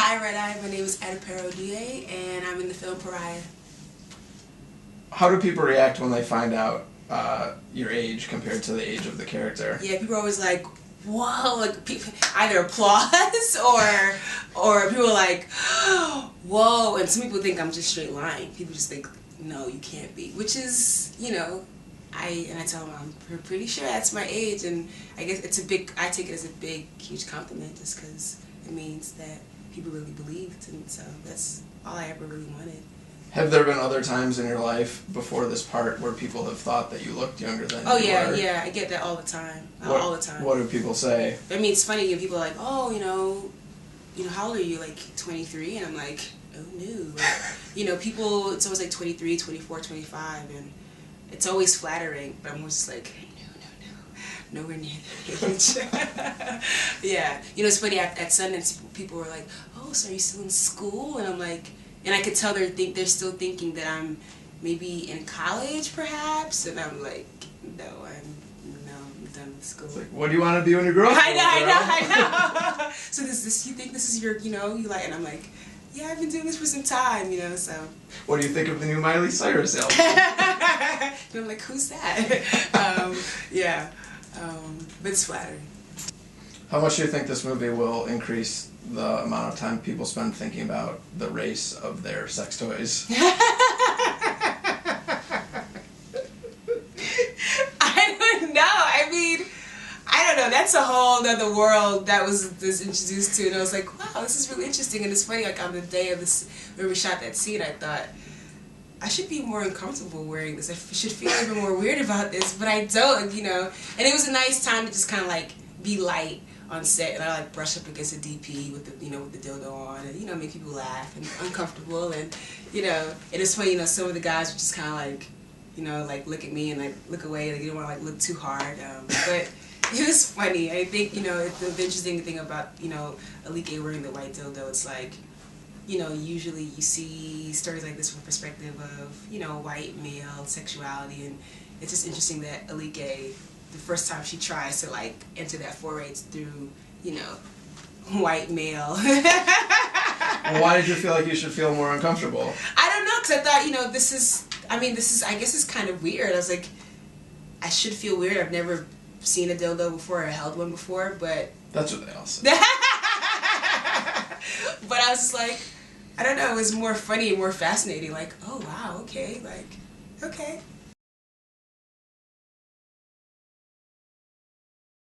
Hi, RedEye. My name is Adepero Oduye, and I'm in the film Pariah. How do people react when they find out your age compared to the age of the character? Yeah, people are always like, whoa, like people either applause or people are like, whoa, and some people think I'm just straight lying. People just think, no, you can't be, which is, you know, I tell them I'm pretty sure that's my age, and I guess I take it as a big, huge compliment just because it means that people really believed, and so that's all I ever really wanted. Have there been other times in your life before this part where people have thought that you looked younger than you were? Yeah, I get that all the time. All the time. What do people say? I mean, it's funny, and people are like, oh, you know, how old are you? Like 23? And I'm like, oh no. Like, you know, people, it's always like 23, 24, 25, and it's always flattering, but I'm always just like, no, nowhere near that age. Yeah. You know, it's funny, at Sundance, people were like, oh, so are you still in school? And I'm like, and I could tell they're still thinking that I'm maybe in college, perhaps, and I'm like, no, I'm done with school. It's like, what do you want to be when you grow up? I know. So you think this is your, you like, and I'm like, yeah, I've been doing this for some time, so. What do you think of the new Miley Cyrus album? And I'm like, who's that? Yeah, but it's flattering. How much do you think this movie will increase the amount of time people spend thinking about the race of their sex toys? I don't know. I mean, I don't know. That's a whole other world that was introduced to, and I was like, wow, this is really interesting. And it's funny, like on the day of this, when we shot that scene, I thought, I should be more uncomfortable wearing this. I should feel even more weird about this, but I don't, And it was a nice time to just kind of like be light on set, and I like brush up against a DP with the with the dildo on, and make people laugh and uncomfortable, and and it's funny, some of the guys would just kind of like, like look at me and like look away, like you don't want to like look too hard, but it was funny. I think the interesting thing about Alike wearing the white dildo, it's like usually you see stories like this from the perspective of white male sexuality, and it's just interesting that Alike, the first time she tries to like enter that foray through white male. Why did you feel like you should feel more uncomfortable? I don't know, because I thought this is I guess it's kind of weird. I was like, I should feel weird. I've never seen a dildo before or held one before, but that's what they all say. But I was just like, I don't know, it was more funny and more fascinating, like, oh wow, okay, like, okay.